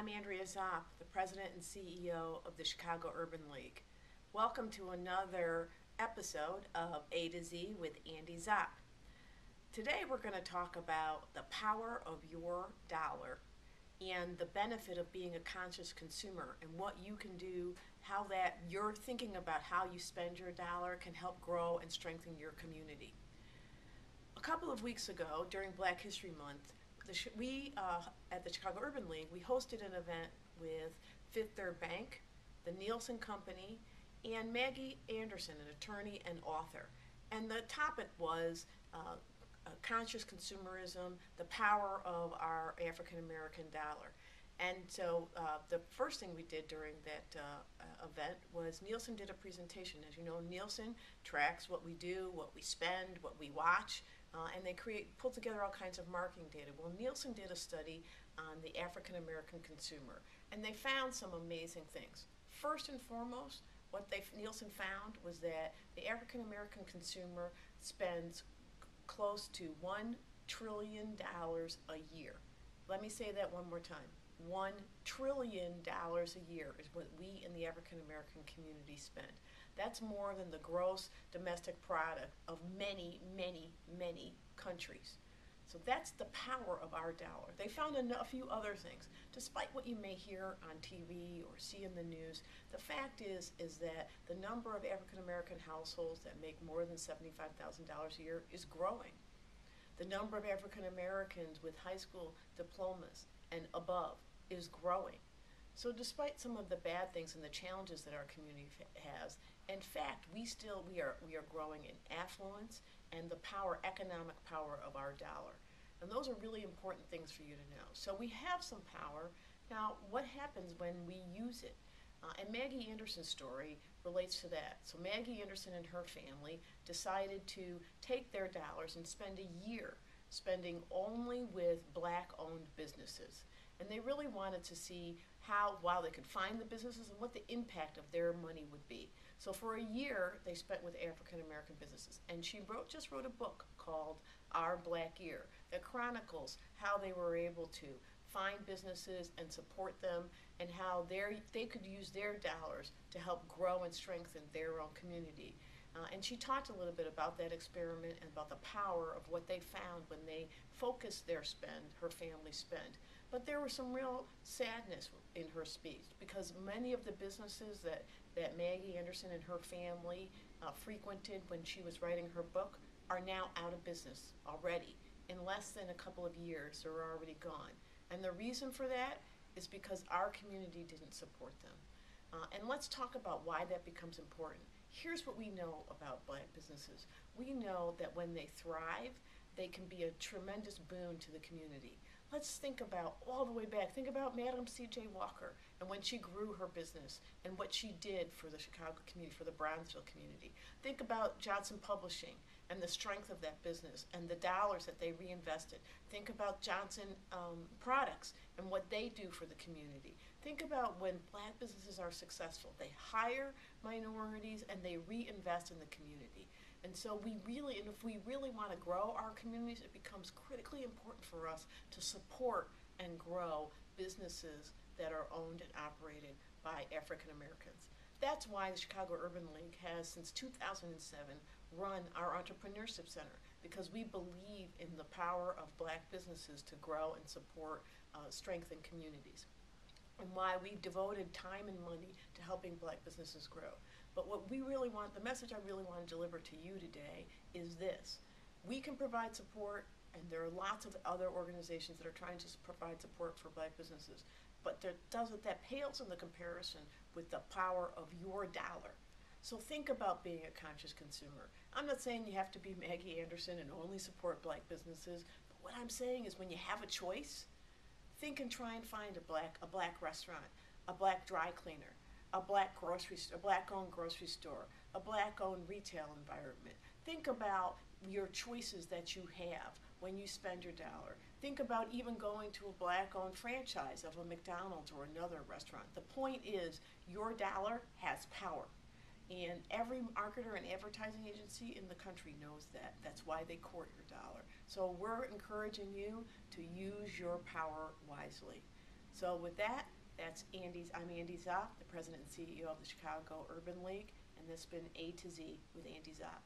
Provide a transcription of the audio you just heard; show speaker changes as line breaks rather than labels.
I'm Andrea Zopp, the President and CEO of the Chicago Urban League. Welcome to another episode of A to Z with Andy Zopp. Today we're going to talk about the power of your dollar and the benefit of being a conscious consumer and what you can do, how that you're thinking about how you spend your dollar can help grow and strengthen your community. A couple of weeks ago, during Black History Month, we at the Chicago Urban League, we hosted an event with Fifth Third Bank, the Nielsen Company, and Maggie Anderson, an attorney and author. And the topic was conscious consumerism, the power of our African American dollar. And so the first thing we did during that event was Nielsen did a presentation. As you know, Nielsen tracks what we do, what we spend, what we watch, and they pull together all kinds of marketing data. Well, Nielsen did a study on the African American consumer, and they found some amazing things. First and foremost, what Nielsen found was that the African American consumer spends close to $1 trillion a year. Let me say that one more time. $1 trillion a year is what we in the African American community spend. That's more than the gross domestic product of many, many, many countries. So that's the power of our dollar. They found a few other things. Despite what you may hear on TV or see in the news, the fact is that the number of African American households that make more than $75,000 a year is growing. The number of African Americans with high school diplomas and above is growing. So despite some of the bad things and the challenges that our community has, in fact, we are growing in affluence and the economic power of our dollar. And those are really important things for you to know. So we have some power. Now, what happens when we use it? And Maggie Anderson's story relates to that. So Maggie Anderson and her family decided to take their dollars and spend a year spending only with Black-owned businesses. And they really wanted to see while they could find the businesses and what the impact of their money would be. So for a year, they spent with African American businesses. And she just wrote a book called Our Black Year that chronicles how they were able to find businesses and support them and how they could use their dollars to help grow and strengthen their own community. And she talked a little bit about that experiment and about the power of what they found when they focused her family spend. But there was some real sadness in her speech because many of the businesses that Maggie Anderson and her family frequented when she was writing her book are now out of business already. In less than a couple of years, they're already gone. And the reason for that is because our community didn't support them. And let's talk about why that becomes important. Here's what we know about Black businesses. We know that when they thrive, they can be a tremendous boon to the community. Let's think about all the way back. Think about Madam C.J. Walker and when she grew her business and what she did for the Chicago community, for the Brownsville community. Think about Johnson Publishing and the strength of that business and the dollars that they reinvested. Think about Johnson Products and what they do for the community. Think about when Black businesses are successful. They hire minorities and they reinvest in the community. And so if we really want to grow our communities, it becomes critically important for us to support and grow businesses that are owned and operated by African Americans. That's why the Chicago Urban League has, since 2007, run our Entrepreneurship Center, because we believe in the power of Black businesses to grow and support, strengthen communities, and why we've devoted time and money to helping Black businesses grow. But the message I really want to deliver to you today is this. We can provide support, and there are lots of other organizations that are trying to provide support for Black businesses, but that pales in the comparison with the power of your dollar. So think about being a conscious consumer. I'm not saying you have to be Maggie Anderson and only support Black businesses, but what I'm saying is when you have a choice, think and try and find a Black restaurant, a Black dry cleaner, a Black-owned grocery store, a Black-owned retail environment. Think about your choices that you have when you spend your dollar. Think about even going to a Black-owned franchise of a McDonald's or another restaurant. The point is, your dollar has power. And every marketer and advertising agency in the country knows that. That's why they court your dollar. So we're encouraging you to use your power wisely. So with that, I'm Andy Zopp, the President and CEO of the Chicago Urban League, and this has been A to Z with Andy Zopp.